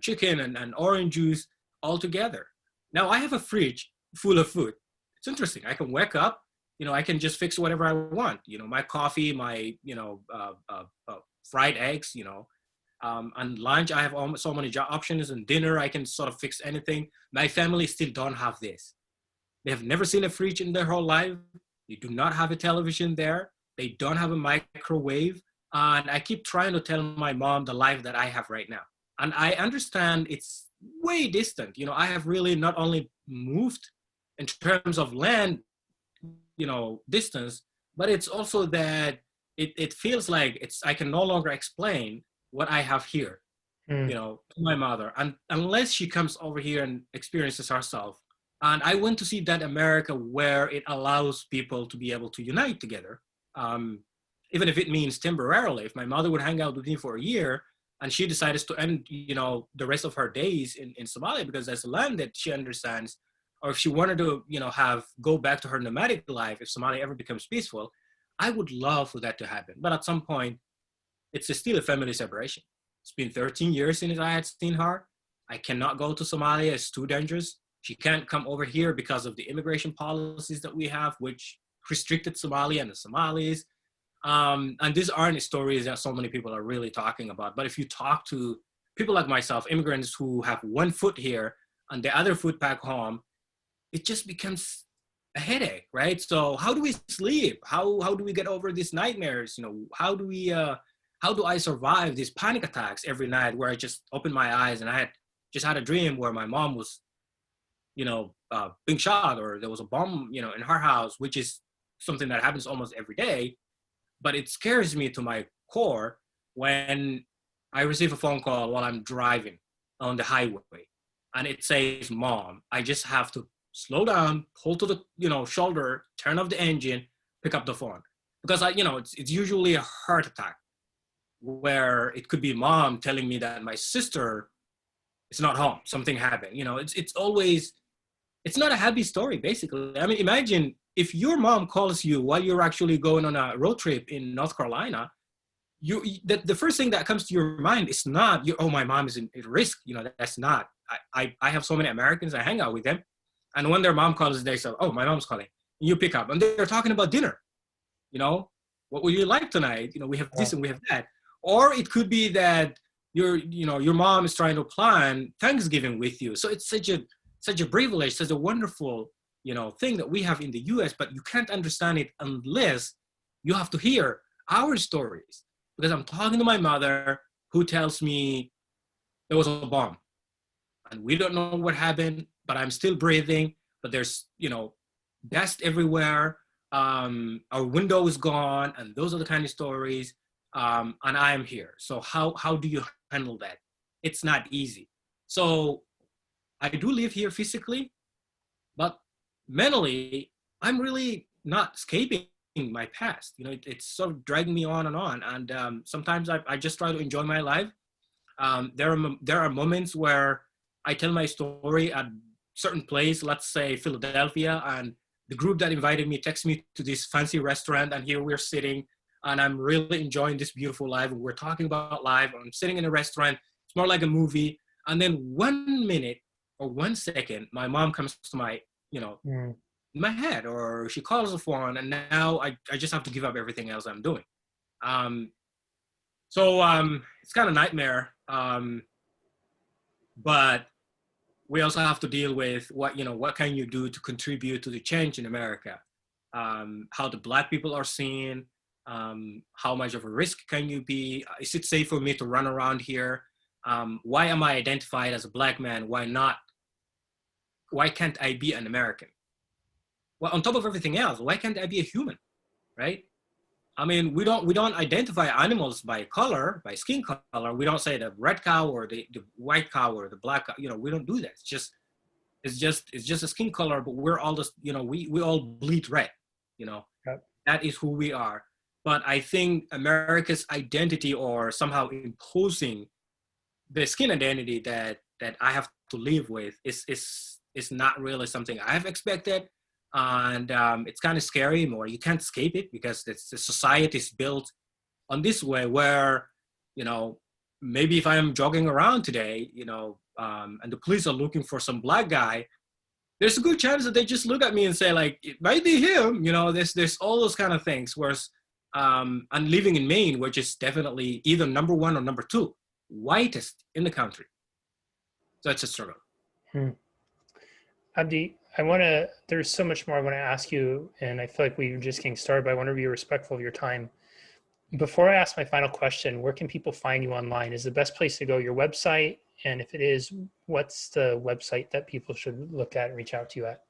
chicken and orange juice all together. Now I have a fridge full of food. It's interesting. I can wake up, you know, I can just fix whatever I want. You know, my coffee, my, you know, fried eggs, you know, and lunch, I have so many options, and dinner, I can sort of fix anything. My family still don't have this. They have never seen a fridge in their whole life. They do not have a television there. They don't have a microwave. And I keep trying to tell my mom the life that I have right now. And I understand it's way distant. You know, I have really not only moved in terms of land, you know, distance, but it's also that it feels like I can no longer explain what I have here, Mm. you know, to my mother, and unless she comes over here and experiences herself. And I went to see that America where it allows people to be able to unite together, um, even if it means temporarily. If my mother would hang out with me for a year and she decides to end, you know, the rest of her days in Somalia because that's a land that she understands, or if she wanted to, you know, go back to her nomadic life, if Somalia ever becomes peaceful, I would love for that to happen. But at some point, it's still a family separation. It's been 13 years since I had seen her. I cannot go to Somalia. It's too dangerous. She can't come over here because of the immigration policies that we have, which restricted Somalia and the Somalis. And these aren't stories that so many people are really talking about. But if you talk to people like myself, immigrants who have one foot here and the other foot back home, it just becomes a headache, right? So how do we sleep? How do we get over these nightmares? You know, how do I survive these panic attacks every night where I just open my eyes and I just had a dream where my mom was, you know, being shot, or there was a bomb, you know, in her house, which is something that happens almost every day. But it scares me to my core when I receive a phone call while I'm driving on the highway and it says, "Mom." I just have to slow down, pull to the, you know, shoulder, turn off the engine, pick up the phone. Because you know, it's usually a heart attack where it could be mom telling me that my sister is not home, something happened. You know, it's always, it's not a happy story, basically. I mean, imagine if your mom calls you while you're actually going on a road trip in North Carolina, the first thing that comes to your mind is not, oh, my mom is at risk. You know, that's not. I have so many Americans, I hang out with them. And when their mom calls, they say, oh, my mom's calling. And you pick up and they're talking about dinner. You know, what would you like tonight? You know, we have this and we have that. Or it could be that your mom is trying to plan Thanksgiving with you. So it's such a privilege, such a wonderful, you know, thing that we have in the US, but you can't understand it unless you have to hear our stories. Because I'm talking to my mother who tells me there was a bomb and we don't know what happened, but I'm still breathing, but there's, you know, dust everywhere. Our window is gone, and those are the kind of stories. And I am here. So how do you handle that? It's not easy. So I do live here physically, but mentally, I'm really not escaping my past. You know, it's sort of dragging me on. And sometimes I just try to enjoy my life. There are moments where I tell my story at certain place, let's say Philadelphia, and the group that invited me texts me to this fancy restaurant, and here we're sitting, and I'm really enjoying this beautiful life, and we're talking about life. I'm sitting in a restaurant. It's more like a movie. And then 1 minute or 1 second, my mom comes to my, you know, in my head, or she calls the phone, and now I just have to give up everything else I'm doing. So it's kind of nightmare. But we also have to deal with what can you do to contribute to the change in America? How the Black people are seen, how much of a risk can you be? Is it safe for me to run around here? Why am I identified as a Black man? Why not? Why can't I be an American? Well, on top of everything else, why can't I be a human, right? I mean, we don't identify animals by color, by skin color. We don't say the red cow or the white cow or the black cow. You know, we don't do that. It's just a skin color, but we're all just, you know, we all bleed red. You know, Yep. That is who we are. But I think America's identity, or somehow imposing the skin identity that I have to live with, is not really something I've expected. And it's kind of scary. More, you can't escape it because the society is built on this way where, you know, maybe if I'm jogging around today, you know, and the police are looking for some Black guy, there's a good chance that they just look at me and say, like, it might be him. You know, there's all those kind of things. Whereas I'm living in Maine, which is definitely either number one or number two whitest in the country. So it's a struggle. Abdi, there's so much more I want to ask you, and I feel like we're just getting started, but I want to be respectful of your time. Before I ask my final question, where can people find you online? Is the best place to go your website? And if it is, what's the website that people should look at and reach out to you at?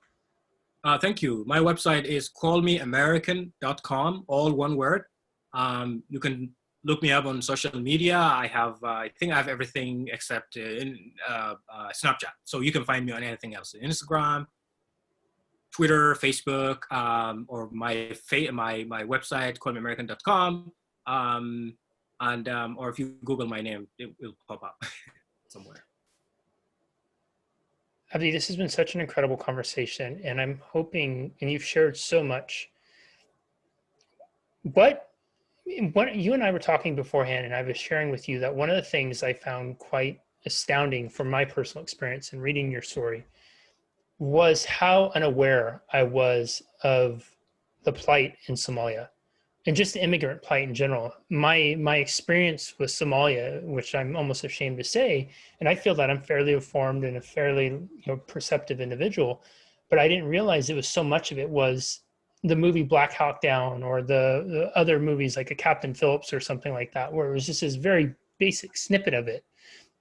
Thank you. My website is callmeamerican.com, all one word. You can look me up on social media. I think I have everything except Snapchat. So you can find me on anything else: Instagram, Twitter, Facebook, or my website, callmeamerican.com. Or if you Google my name, it will pop up somewhere. Abdi, this has been such an incredible conversation, and I'm hoping, and you've shared so much. What you and I were talking beforehand, and I was sharing with you that one of the things I found quite astounding from my personal experience in reading your story was how unaware I was of the plight in Somalia and just the immigrant plight in general. My experience with Somalia, which I'm almost ashamed to say, and I feel that I'm fairly informed and a fairly perceptive individual, but I didn't realize it was so much of it was the movie Black Hawk Down or the other movies like a Captain Phillips or something like that, where it was just this very basic snippet of it.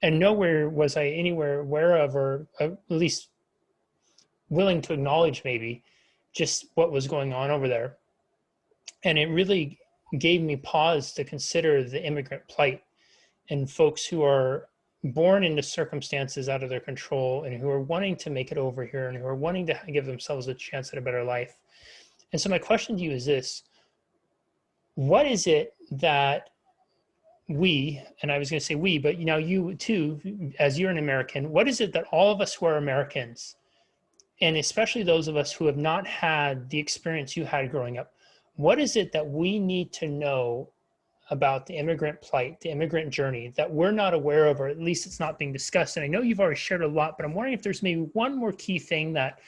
And nowhere was I anywhere aware of, or at least willing to acknowledge maybe just what was going on over there. And it really gave me pause to consider the immigrant plight and folks who are born into circumstances out of their control and who are wanting to make it over here and who are wanting to give themselves a chance at a better life. And so my question to you is this: what is it that we, and I was going to say we, but now you too, as you're an American, what is it that all of us who are Americans, and especially those of us who have not had the experience you had growing up, what is it that we need to know about the immigrant plight, the immigrant journey that we're not aware of, or at least it's not being discussed? And I know you've already shared a lot, but I'm wondering if there's maybe one more key thing that,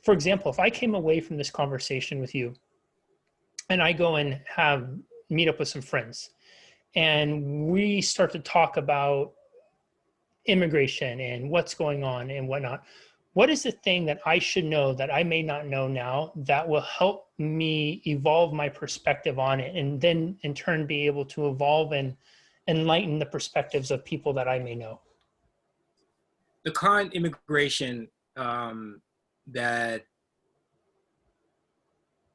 for example, if I came away from this conversation with you and I go and meet up with some friends and we start to talk about immigration and what's going on and whatnot, what is the thing that I should know that I may not know now that will help me evolve my perspective on it, and then in turn be able to evolve and enlighten the perspectives of people that I may know? The current immigration that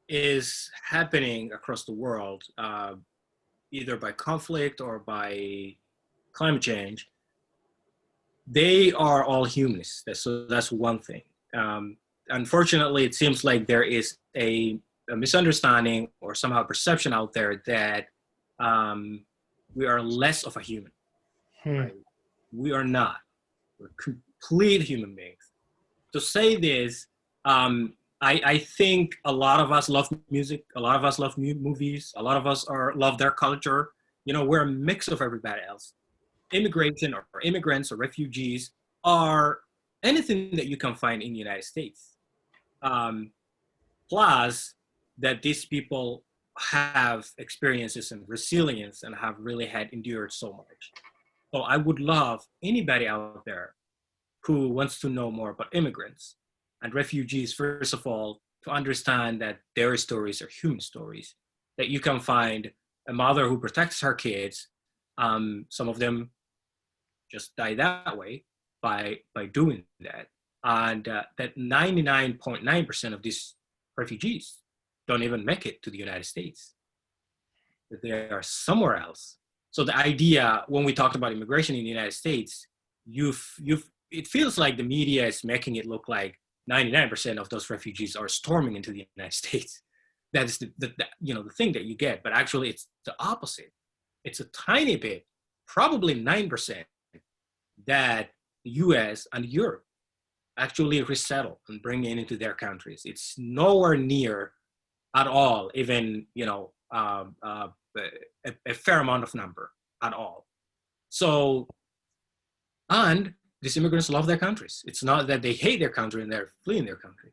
is happening across the world, either by conflict or by climate change, they are all humanists. So that's one thing. Unfortunately, it seems like there is a misunderstanding or somehow perception out there that we are less of a human. Right? We are not. We're complete human beings. To say this, I think a lot of us love music. A lot of us love movies. A lot of us love their culture. We're a mix of everybody else. Immigration or immigrants or refugees are anything that you can find in the United States. Plus that these people have experiences and resilience and have really had endured so much. So I would love anybody out there who wants to know more about immigrants and refugees, first of all, to understand that their stories are human stories, that you can find a mother who protects her kids. Some of them just die that way by doing that. And that 99.9% of these refugees don't even make it to the United States. That they are somewhere else. So the idea, when we talked about immigration in the United States, it feels like the media is making it look like 99% of those refugees are storming into the United States. That is the thing that you get, but actually it's the opposite. It's a tiny bit, probably 9%, that the US and Europe actually resettle and bring into their countries. It's nowhere near at all, even, a fair amount of number at all. So, and these immigrants love their countries. It's not that they hate their country and they're fleeing their country.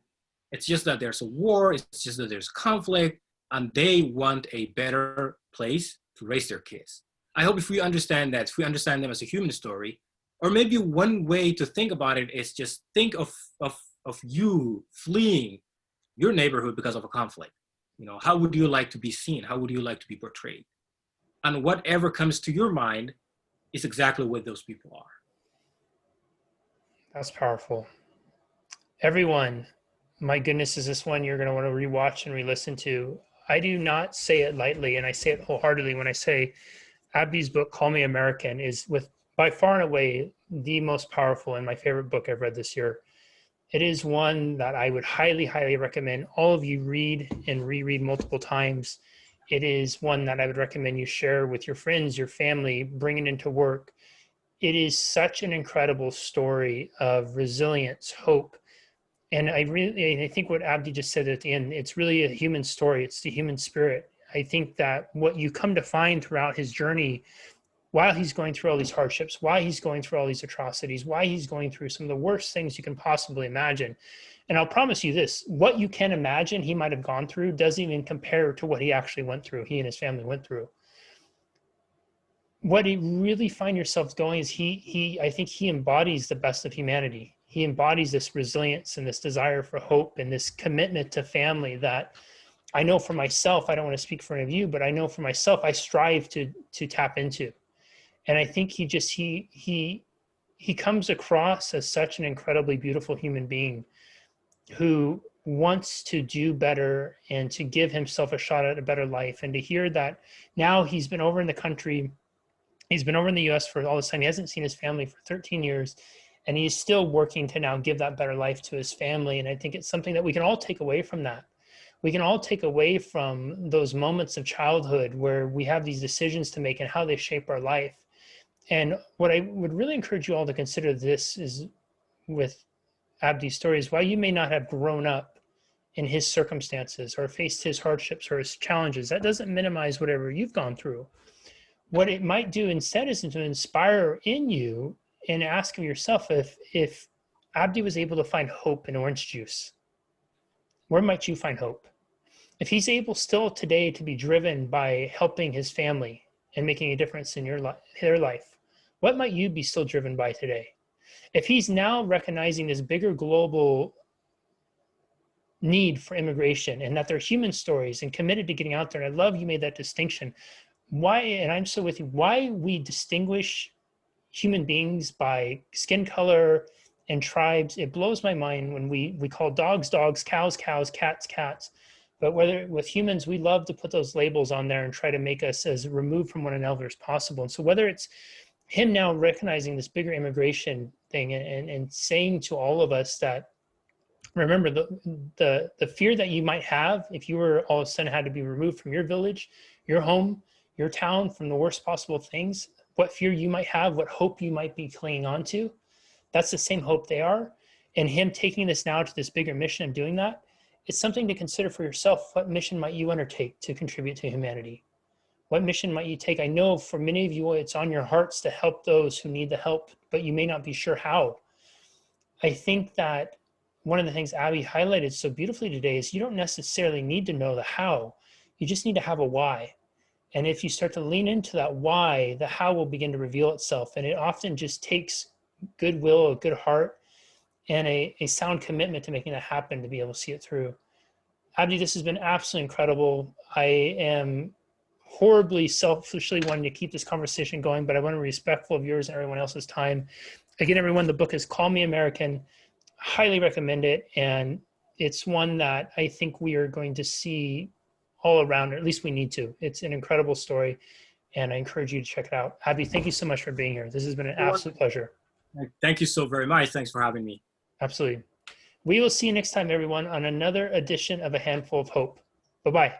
It's just that there's a war, it's just that there's conflict, and they want a better place to raise their kids. I hope if we understand that, if we understand them as a human story, or maybe one way to think about it is just think of you fleeing your neighborhood because of a conflict. How would you like to be seen? How would you like to be portrayed? and whatever comes to your mind is exactly what those people are. That's powerful. Everyone, my goodness, is this one you're going to want to rewatch and re-listen to. I do not say it lightly, and I say it wholeheartedly when I say Abdi's book, Call Me American, is by far and away the most powerful and my favorite book I've read this year. It is one that I would highly, highly recommend all of you read and reread multiple times. It is one that I would recommend you share with your friends, your family, bring it into work. It is such an incredible story of resilience, hope. And I think what Abdi just said at the end, it's really a human story. It's the human spirit. I think that what you come to find throughout his journey, while he's going through all these hardships, why he's going through all these atrocities, why he's going through some of the worst things you can possibly imagine. And I'll promise you this, what you can imagine he might have gone through doesn't even compare to what he actually went through, he and his family went through. What you really find yourself going is I think he embodies the best of humanity. He embodies this resilience and this desire for hope and this commitment to family that I know for myself, I don't want to speak for any of you, but I know for myself, I strive to tap into. And I think he comes across as such an incredibly beautiful human being who wants to do better and to give himself a shot at a better life. And to hear that now he's been over in the country, he's been over in the US for all this time, he hasn't seen his family for 13 years, and he's still working to now give that better life to his family. And I think it's something that we can all take away from that. We can all take away from those moments of childhood where we have these decisions to make and how they shape our life. And what I would really encourage you all to consider this is with Abdi's story is while you may not have grown up in his circumstances or faced his hardships or his challenges, that doesn't minimize whatever you've gone through. What it might do instead is to inspire in you and ask of yourself if Abdi was able to find hope in orange juice, where might you find hope? If he's able still today to be driven by helping his family and making a difference in their life, what might you be still driven by today? If he's now recognizing this bigger global need for immigration and that they're human stories and committed to getting out there, and I love you made that distinction. Why, and I'm so with you, why we distinguish human beings by skin color and tribes, it blows my mind when we call dogs, dogs, cows, cows, cats, cats. But whether with humans, we love to put those labels on there and try to make us as removed from one another as possible. And so whether it's him now recognizing this bigger immigration thing and saying to all of us that, remember the fear that you might have if you were all of a sudden had to be removed from your village, your home, your town, from the worst possible things, what fear you might have, what hope you might be clinging on to, that's the same hope they are. And him taking this now to this bigger mission of doing that, it's something to consider for yourself. What mission might you undertake to contribute to humanity? What mission might you take? I know for many of you, it's on your hearts to help those who need the help, but you may not be sure how. I think that one of the things Abby highlighted so beautifully today is you don't necessarily need to know the how. You just need to have a why. And if you start to lean into that why, the how will begin to reveal itself. And it often just takes goodwill, a good heart, and a sound commitment to making that happen to be able to see it through. Abdi, this has been absolutely incredible. I am horribly selfishly wanting to keep this conversation going, but I want to be respectful of yours and everyone else's time. Again, everyone, the book is Call Me American. Highly recommend it. And it's one that I think we are going to see all around, or at least we need to. It's an incredible story, and I encourage you to check it out. Abdi, thank you so much for being here. This has been an absolute pleasure. Thank you so very much. Thanks for having me. Absolutely. We will see you next time, everyone, on another edition of A Handful of Hope. Bye-bye.